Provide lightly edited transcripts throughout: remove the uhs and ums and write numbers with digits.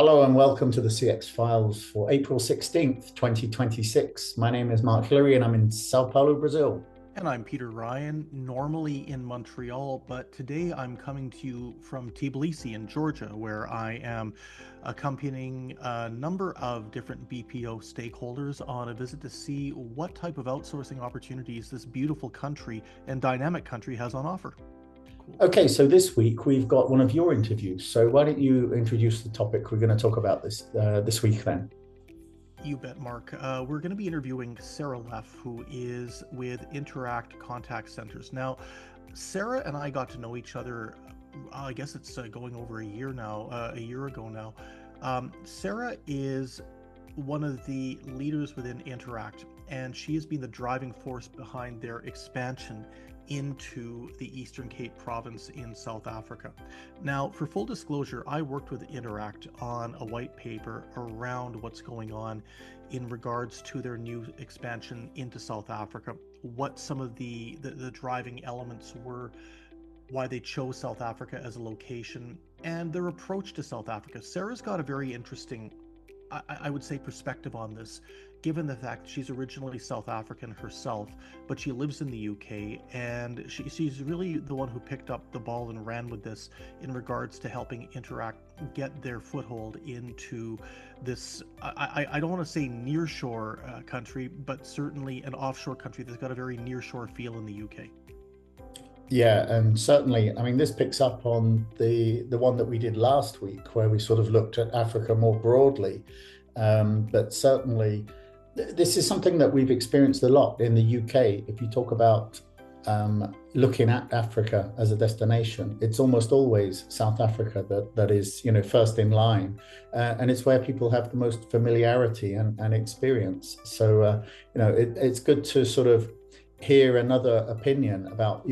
Hello and welcome to the CX Files for April 16th, 2026. My name is Mark Hillary and I'm in Sao Paulo, Brazil. And I'm Peter Ryan, normally in Montreal, but today I'm coming to you from Tbilisi in Georgia, where I am accompanying a number of different BPO stakeholders on a visit to see what type of outsourcing opportunities this beautiful country and dynamic country has on offer. Cool. Okay, so this week we've got one of your interviews. So why don't you introduce the topic we're going to talk about this week then? You bet, Mark. We're going to be interviewing Sarah Leff, who is with Interact Contact Centers. Now, Sarah and I got to know each other, I guess it's going over a year now, a year ago now. Sarah is one of the leaders within Interact, and she has been the driving force behind their expansion into the Eastern Cape province in South Africa. Now, for full disclosure, I worked with Interact on a white paper around what's going on in regards to their new expansion into South Africa, what some of the driving elements were, why they chose South Africa as a location, and their approach to South Africa. Sarah's got a very interesting, I would say, perspective on this, given the fact she's originally South African herself, but she lives in the UK, and she's really the one who picked up the ball and ran with this in regards to helping Interact get their foothold into this, I don't want to say nearshore country, but certainly an offshore country that's got a very nearshore feel in the UK. Yeah, and certainly, I mean, this picks up on the one that we did last week, where we sort of looked at Africa more broadly. But certainly, this is something that we've experienced a lot in the UK. If you talk about looking at Africa as a destination, it's almost always South Africa that is, first in line, and it's where people have the most familiarity and experience. So, it's good to sort of hear another opinion about,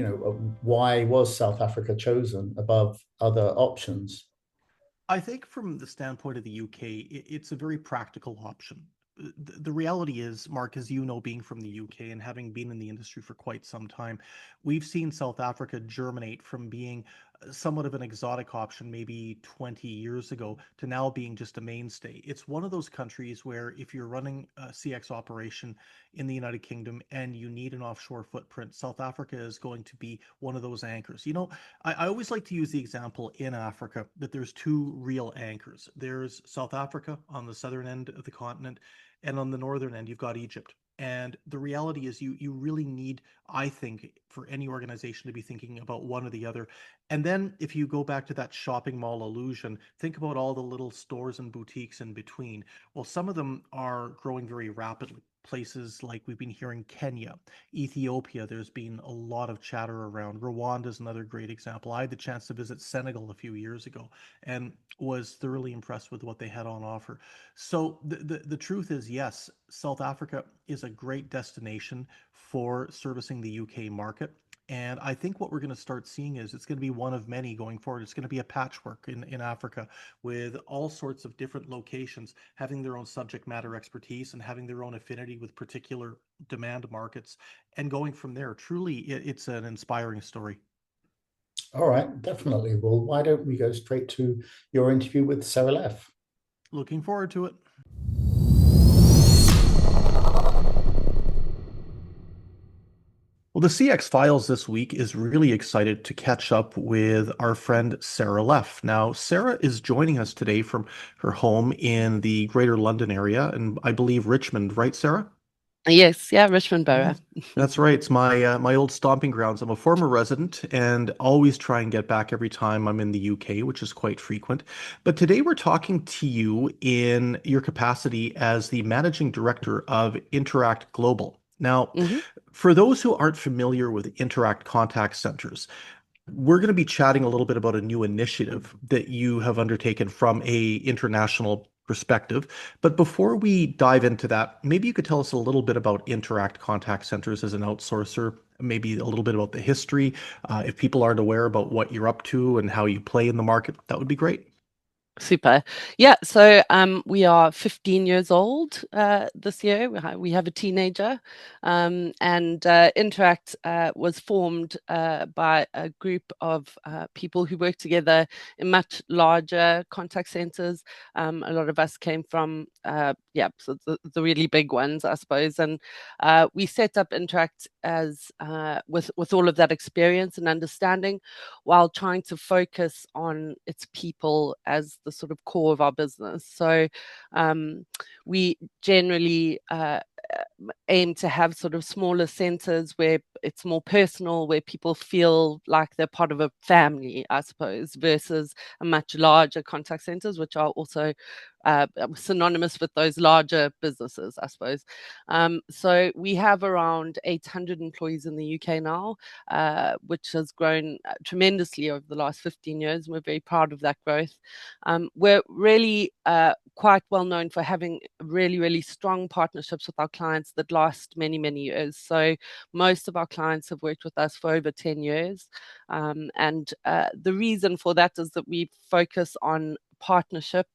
why was South Africa chosen above other options. I think from the standpoint of the UK, it's a very practical option. The reality is, Mark, as you know, being from the UK and having been in the industry for quite some time, we've seen South Africa germinate from being somewhat of an exotic option maybe 20 years ago to now being just a mainstay. It's one of those countries where if you're running a CX operation in the United Kingdom and you need an offshore footprint, South Africa is going to be one of those anchors. I always like to use the example in Africa that there's two real anchors. There's South Africa on the southern end of the continent, and on the northern end, you've got Egypt. And the reality is you really need, I think, for any organization to be thinking about one or the other. And then if you go back to that shopping mall illusion, think about all the little stores and boutiques in between. Well, some of them are growing very rapidly. Places like we've been hearing Kenya, Ethiopia, there's been a lot of chatter around. Rwanda is another great example. I had the chance to visit Senegal a few years ago and was thoroughly impressed with what they had on offer. So the truth is, yes, South Africa is a great destination for servicing the UK market. And I think what we're going to start seeing is it's going to be one of many going forward. It's going to be a patchwork in Africa with all sorts of different locations having their own subject matter expertise and having their own affinity with particular demand markets and going from there. Truly, it's an inspiring story. All right, definitely. Well, why don't we go straight to your interview with Sarah Leff? Looking forward to it. Well, the CX Files this week is really excited to catch up with our friend Sarah Leff. Now, Sarah is joining us today from her home in the Greater London area, and I believe Richmond, right, Sarah? Yes, yeah, Richmond Borough. That's right. It's my old stomping grounds. I'm a former resident and always try and get back every time I'm in the UK, which is quite frequent. But today we're talking to you in your capacity as the managing director of Interact Global. Now, hmm for those who aren't familiar with Interact contact centers, we're going to be chatting a little bit about a new initiative that you have undertaken from a international perspective. But before we dive into that, maybe you could tell us a little bit about Interact Contact Centers as an outsourcer, maybe a little bit about the history. If people aren't aware about what you're up to and how you play in the market, that would be great. Super. Yeah, so we are 15 years old this year. We have a teenager, and Interact was formed by a group of people who work together in much larger contact centers. A lot of us came from, so the really big ones, I suppose, and we set up Interact as with all of that experience and understanding, while trying to focus on its people as the sort of core of our business. So we generally aim to have sort of smaller centers where it's more personal, where people feel like they're part of a family, I suppose, versus a much larger contact centers, which are also synonymous with those larger businesses, I suppose. So we have around 800 employees in the UK now, which has grown tremendously over the last 15 years. And we're very proud of that growth. We're really quite well known for having really, really strong partnerships with our clients that last many, many years. So most of our clients have worked with us for over 10 years. And the reason for that is that we focus on partnership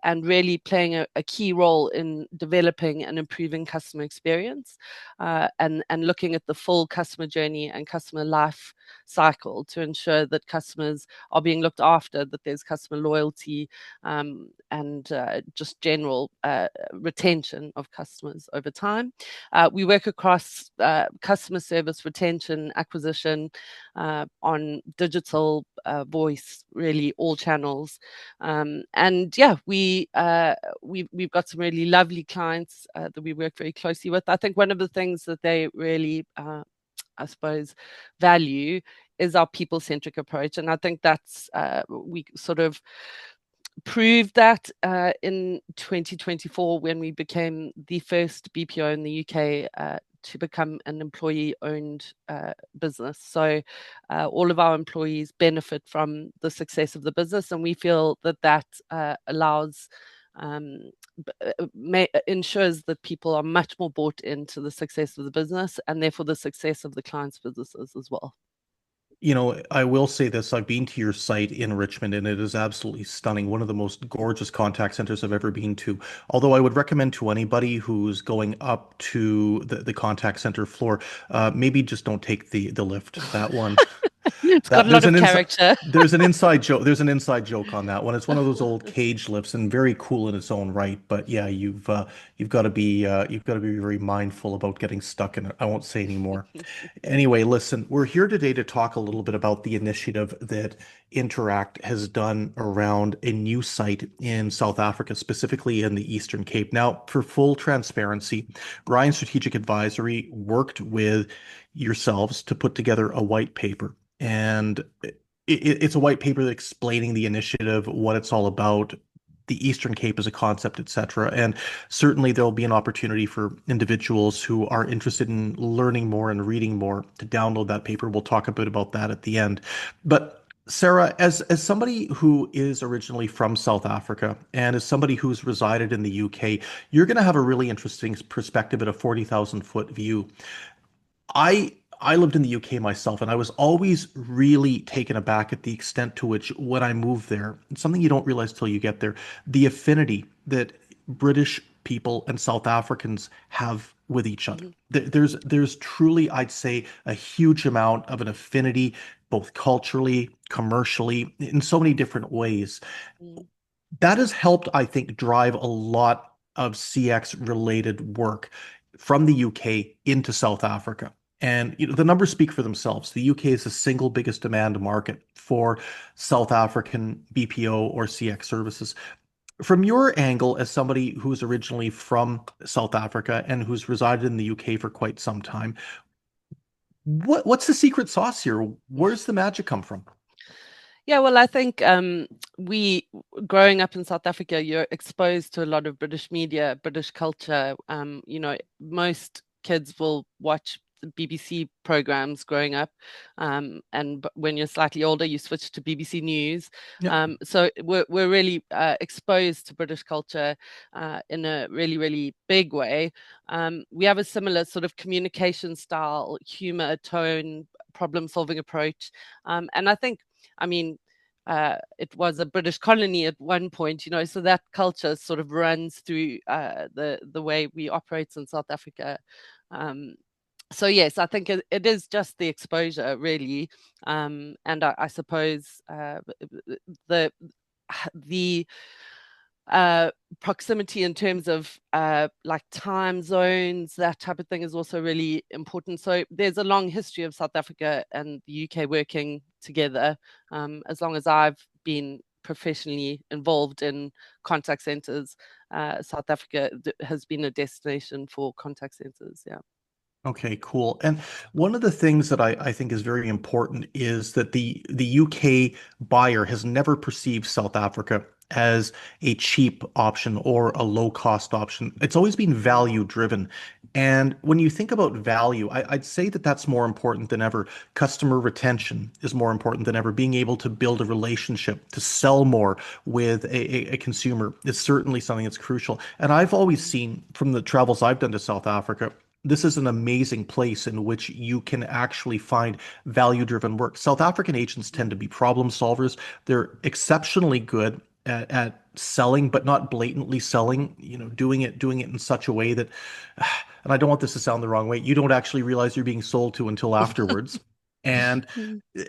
and really playing a key role in developing and improving customer experience, and looking at the full customer journey and customer life cycle to ensure that customers are being looked after, that there's customer loyalty, and just general retention of customers over time. We work across customer service, retention, acquisition, on digital, voice, really all channels. And yeah, we've got some really lovely clients that we work very closely with. I think one of the things that they really, I suppose, value is our people-centric approach, and I think that's we sort of proved that in 2024 when we became the first BPO in the UK to become an employee-owned business. So all of our employees benefit from the success of the business, and we feel that that allows, ensures that people are much more bought into the success of the business, and therefore the success of the clients' businesses as well. You know, I will say this, I've been to your site in Richmond and it is absolutely stunning. One of the most gorgeous contact centers I've ever been to. Although I would recommend to anybody who's going up to the contact center floor, maybe just don't take the lift. That one. It's got a lot of character. There's an inside joke. There's an inside joke on that one. It's one of those old cage lifts and very cool in its own right. But yeah, you've got to be very mindful about getting stuck in it. I won't say anymore. Anyway, listen, we're here today to talk a little bit about the initiative that Interact has done around a new site in South Africa, specifically in the Eastern Cape. Now, for full transparency, Ryan Strategic Advisory worked with yourselves to put together a white paper. And it's a white paper explaining the initiative, what it's all about, the Eastern Cape as a concept, etc. And certainly there'll be an opportunity for individuals who are interested in learning more and reading more to download that paper. We'll talk a bit about that at the end. But Sarah, as somebody who is originally from South Africa and as somebody who's resided in the UK, you're going to have a really interesting perspective at a 40,000-foot view. I lived in the UK myself, and I was always really taken aback at the extent to which, when I moved there, it's something you don't realize till you get there, the affinity that British people and South Africans have with each other. There's truly, I'd say, a huge amount of an affinity, both culturally, commercially, in so many different ways. That has helped, I think, drive a lot of CX related work from the UK into South Africa. And the numbers speak for themselves. The UK is the single biggest demand market for South African BPO or CX services. From your angle, as somebody who's originally from South Africa and who's resided in the UK for quite some time, what's the secret sauce here? Where's the magic come from? Yeah, well, I think we, growing up in South Africa, you're exposed to a lot of British media, British culture. Most kids will watch BBC programs growing up, and when you're slightly older you switch to BBC News. So we're really exposed to British culture in a really, really big way. We have a similar sort of communication style, humor, tone, problem solving approach, and I think, I mean, it was a British colony at one point, so that culture sort of runs through the way we operate in South Africa. So yes, I think it is just the exposure, really, and I suppose the proximity in terms of like time zones, that type of thing is also really important. So there's a long history of South Africa and the UK working together. As long as I've been professionally involved in contact centers, South Africa has been a destination for contact centers. Yeah. Okay, cool. And one of the things that I think is very important is that the UK buyer has never perceived South Africa as a cheap option or a low cost option. It's always been value driven. And when you think about value, I'd say that that's more important than ever. Customer retention is more important than ever. Being able to build a relationship, to sell more with a consumer is certainly something that's crucial. And I've always seen from the travels I've done to South Africa, this is an amazing place in which you can actually find value-driven work. South African agents tend to be problem solvers. They're exceptionally good at selling, but not blatantly selling, doing it in such a way that, and I don't want this to sound the wrong way, you don't actually realize you're being sold to until afterwards. And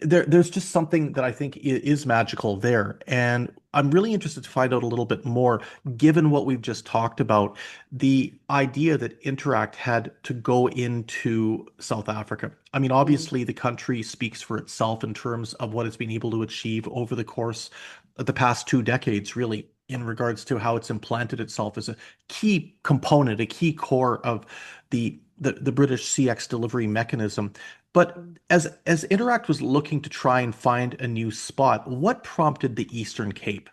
there's just something that I think is magical there. And I'm really interested to find out a little bit more, given what we've just talked about, the idea that Interact had to go into South Africa. I mean, obviously, the country speaks for itself in terms of what it's been able to achieve over the course of the past 2 decades, really, in regards to how it's implanted itself as a key component, a key core of the British CX delivery mechanism. But as Interact was looking to try and find a new spot, what prompted the Eastern Cape?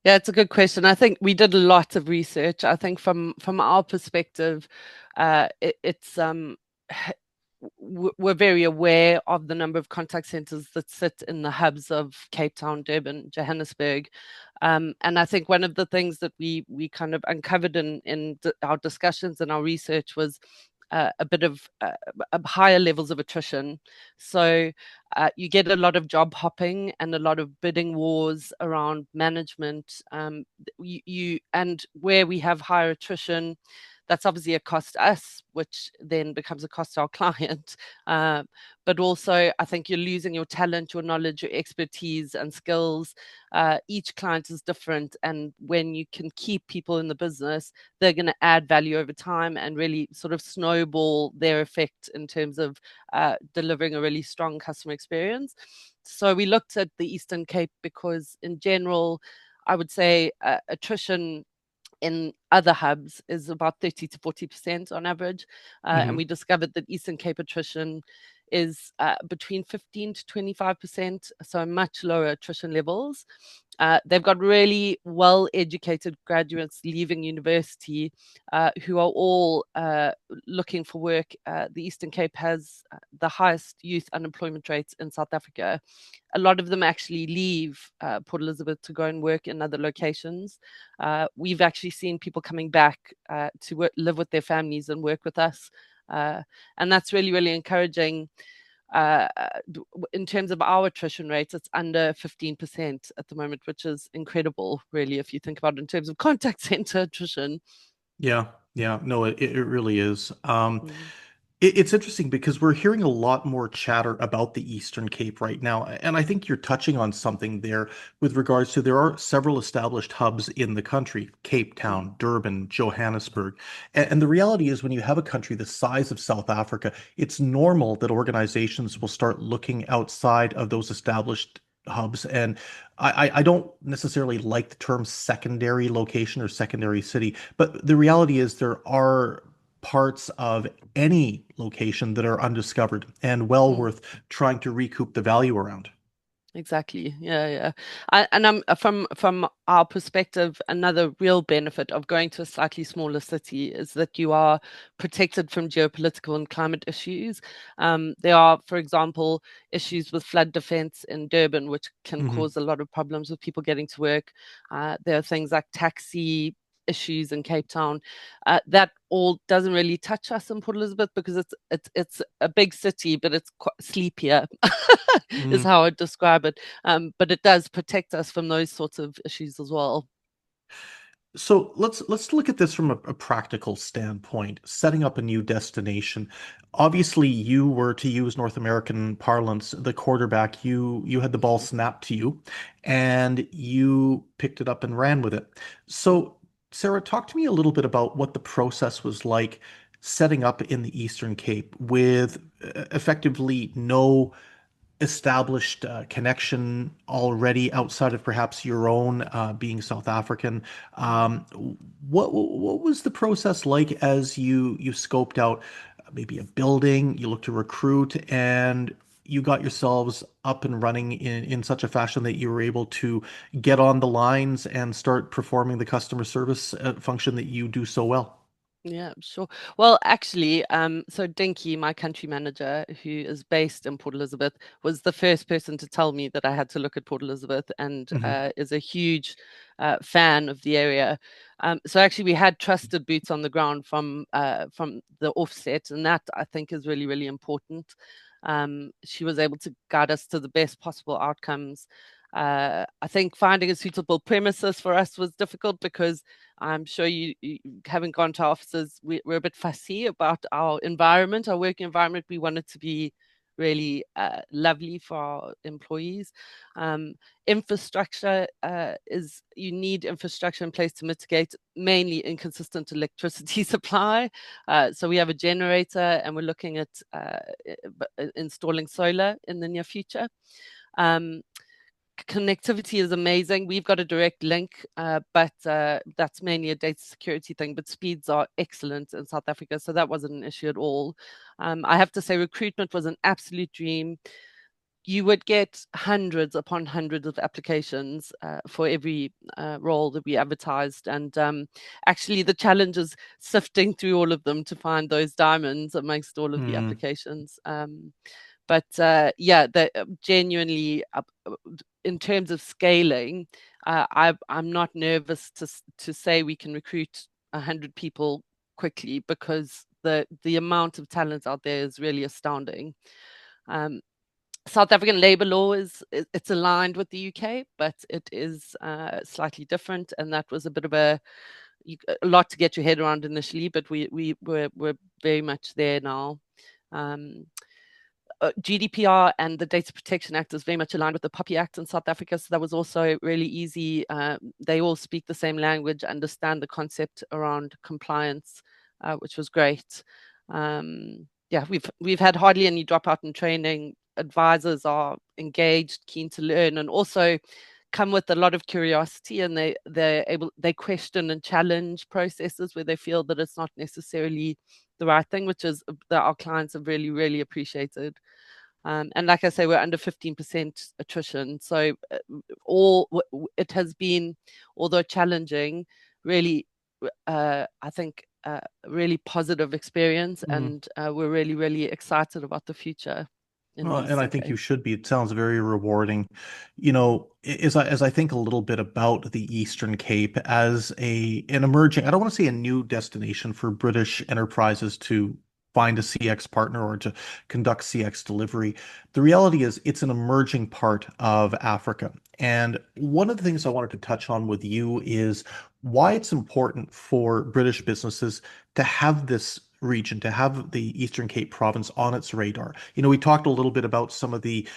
Yeah, it's a good question. I think we did a lot of research. I think from our perspective, it's we're very aware of the number of contact centers that sit in the hubs of Cape Town, Durban, Johannesburg. And I think one of the things that we kind of uncovered in our discussions and our research was a bit of higher levels of attrition. So you get a lot of job hopping and a lot of bidding wars around management. And where we have higher attrition, that's obviously a cost to us, which then becomes a cost to our client. But also, I think you're losing your talent, your knowledge, your expertise and skills. Each client is different. And when you can keep people in the business, they're going to add value over time and really sort of snowball their effect in terms of delivering a really strong customer experience. So we looked at the Eastern Cape because in general, I would say attrition in other hubs is about 30 to 40% on average. And we discovered that Eastern Cape attrition is between 15 to 25%, so much lower attrition levels. They've got really well-educated graduates leaving university who are all looking for work. The Eastern Cape has the highest youth unemployment rates in South Africa. A lot of them actually leave Port Elizabeth to go and work in other locations. We've actually seen people coming back to live with their families and work with us. And that's really, really encouraging. In terms of our attrition rates, it's under 15% at the moment, which is incredible, really, if you think about it in terms of contact center attrition. Yeah, no, it really is. It's interesting because we're hearing a lot more chatter about the Eastern Cape right now. And I think you're touching on something there with regards to there are several established hubs in the country, Cape Town, Durban, Johannesburg. And the reality is when you have a country the size of South Africa, it's normal that organizations will start looking outside of those established hubs. And I don't necessarily like the term secondary location or secondary city, but the reality is there are parts of any location that are undiscovered and well worth trying to recoup the value around. Exactly. Yeah. And from our perspective, another real benefit of going to a slightly smaller city is that you are protected from geopolitical and climate issues. There are, for example, issues with flood defense in Durban, which can cause a lot of problems with people getting to work. There are things like taxi issues in Cape Town. That all doesn't really touch us in Port Elizabeth because it's a big city, but it's quite sleepier, is how I'd describe it. But it does protect us from those sorts of issues as well. So let's look at this from a practical standpoint. Setting up a new destination. Obviously, you were, to use North American parlance, the quarterback. You had the ball snapped to you, and you picked it up and ran with it. So, Sarah, talk to me a little bit about what the process was like setting up in the Eastern Cape with effectively no established connection already outside of perhaps your own being South African. Um, what was the process like as you scoped out maybe a building, you looked to recruit, and you got yourselves up and running in such a fashion that you were able to get on the lines and start performing the customer service function that you do so well? Yeah, sure. Well, actually, so Dinky, my country manager, who is based in Port Elizabeth, was the first person to tell me that I had to look at Port Elizabeth, and Hmm. is a huge fan of the area. So actually, we had trusted boots on the ground from the offset, and that I think is really, really important. She was able to guide us to the best possible outcomes. I think finding a suitable premises for us was difficult because I'm sure you haven't gone to our offices. We're a bit fussy about our environment, our working environment. We want it to be really lovely for our employees. Infrastructure you need infrastructure in place to mitigate mainly inconsistent electricity supply. So we have a generator, and we're looking at installing solar in the near future. Um, Connectivity is amazing. We've got a direct link, but that's mainly a data security thing. But speeds are excellent in South Africa, so that wasn't an issue at all. I have to say, recruitment was an absolute dream. You would get hundreds upon hundreds of applications for every role that we advertised. And actually, the challenge is sifting through all of them to find those diamonds amongst all of the applications. But yeah, genuinely, in terms of scaling, I'm not nervous to say we can recruit 100 people quickly because the amount of talent out there is really astounding. South African labour law it's aligned with the UK, but it is slightly different, and that was a bit of a lot to get your head around initially, but we're very much there now. GDPR and the Data Protection Act is very much aligned with the POPI Act in South Africa, so that was also really easy. They all speak the same language, understand the concept around compliance, which was great. Yeah, we've had hardly any dropout in training. Advisors are engaged, keen to learn, and also come with a lot of curiosity, and they question and challenge processes where they feel that it's not necessarily the right thing, which is that our clients have really, really appreciated. And like I say, we're under 15% attrition. So it has been, although challenging, really, I think, really positive experience. And we're really, really excited about the future in the And I Eastern think you Cape. should be. It sounds very rewarding. You know, as I think a little bit about the Eastern Cape as an emerging, I don't want to say a new destination for British enterprises to find a CX partner or to conduct CX delivery. The reality is it's an emerging part of Africa. And one of the things I wanted to touch on with you is why it's important for British businesses to have this region, to have the Eastern Cape province on its radar. You know, we talked a little bit about some of the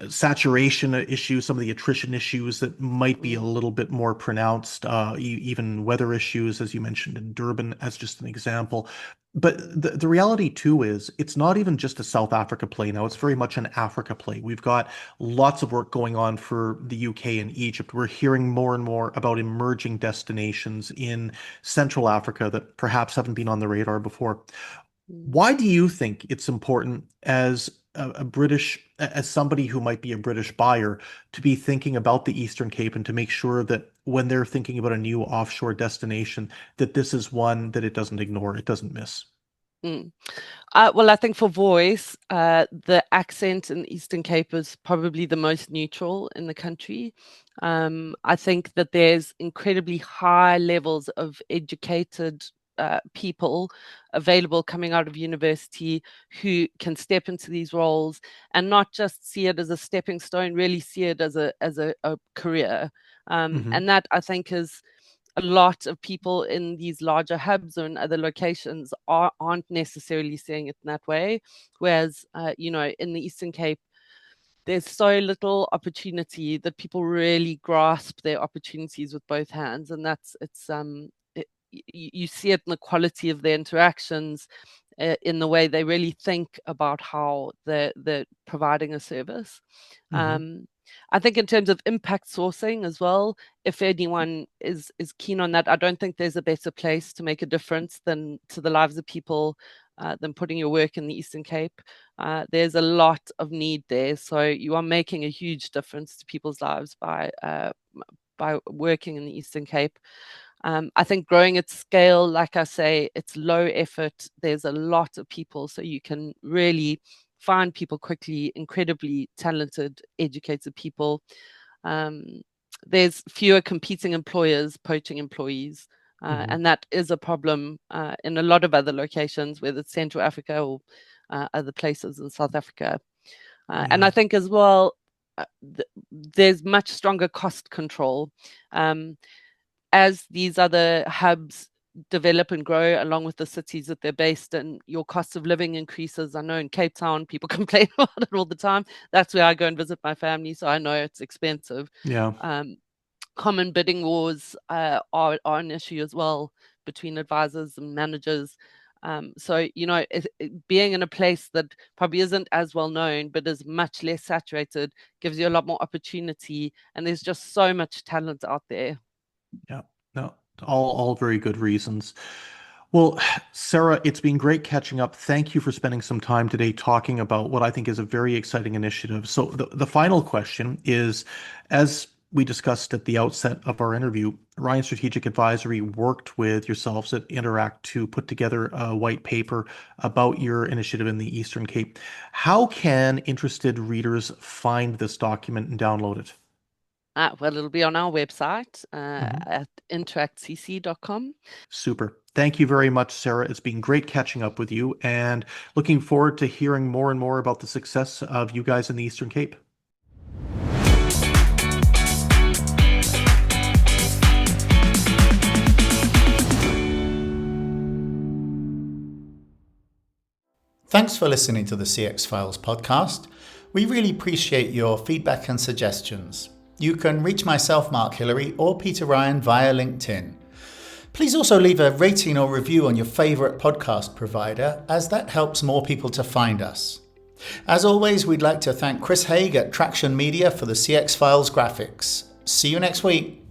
saturation issues, some of the attrition issues that might be a Mm. little bit more pronounced, even weather issues, as you mentioned in Durban, as just an example. But the reality too is it's not even just a South Africa play now, it's very much an Africa play. We've got lots of work going on for the UK and Egypt. We're hearing more and more about emerging destinations in Central Africa that perhaps haven't been on the radar before. Mm. Why do you think it's important as a British, as somebody who might be a British buyer, to be thinking about the Eastern Cape and to make sure that when they're thinking about a new offshore destination, that this is one that it doesn't ignore, it doesn't miss? Mm. Well, I think for voice, the accent in the Eastern Cape is probably the most neutral in the country. I think that there's incredibly high levels of educated people available coming out of university who can step into these roles and not just see it as a stepping stone, really see it as a career. And that, I think, is a lot of people in these larger hubs or in other locations aren't necessarily seeing it in that way. Whereas, in the Eastern Cape, there's so little opportunity that people really grasp their opportunities with both hands, and you see it in the quality of their interactions, in the way they really think about how they're providing a service. I think in terms of impact sourcing as well, if anyone is keen on that, I don't think there's a better place to make a difference than to the lives of people than putting your work in the Eastern Cape. There's a lot of need there, so you are making a huge difference to people's lives by working in the Eastern Cape. I think growing at scale, like I say, it's low effort. There's a lot of people, so you can really find people quickly, incredibly talented, educated people. There's fewer competing employers poaching employees, and that is a problem in a lot of other locations, whether it's Central Africa or other places in South Africa. And I think as well, there's much stronger cost control. As these other hubs develop and grow along with the cities that they're based in, your cost of living increases. I know in Cape Town, people complain about it all the time. That's where I go and visit my family, so I know it's expensive. Yeah. Common bidding wars are an issue as well between advisors and managers. So, being in a place that probably isn't as well known, but is much less saturated, gives you a lot more opportunity. And there's just so much talent out there. Yeah, no, all very good reasons. Well, Sarah, it's been great catching up. Thank you for spending some time today talking about what I think is a very exciting initiative. So the final question is, as we discussed at the outset of our interview, Ryan Strategic Advisory worked with yourselves at Interact to put together a white paper about your initiative in the Eastern Cape. How can interested readers find this document and download it? Well, it'll be on our website at interactcc.com. Super. Thank you very much, Sarah. It's been great catching up with you and looking forward to hearing more and more about the success of you guys in the Eastern Cape. Thanks for listening to the CX Files podcast. We really appreciate your feedback and suggestions. You can reach myself, Mark Hillary, or Peter Ryan via LinkedIn. Please also leave a rating or review on your favourite podcast provider, as that helps more people to find us. As always, we'd like to thank Chris Haig at Traction Media for the CX Files graphics. See you next week.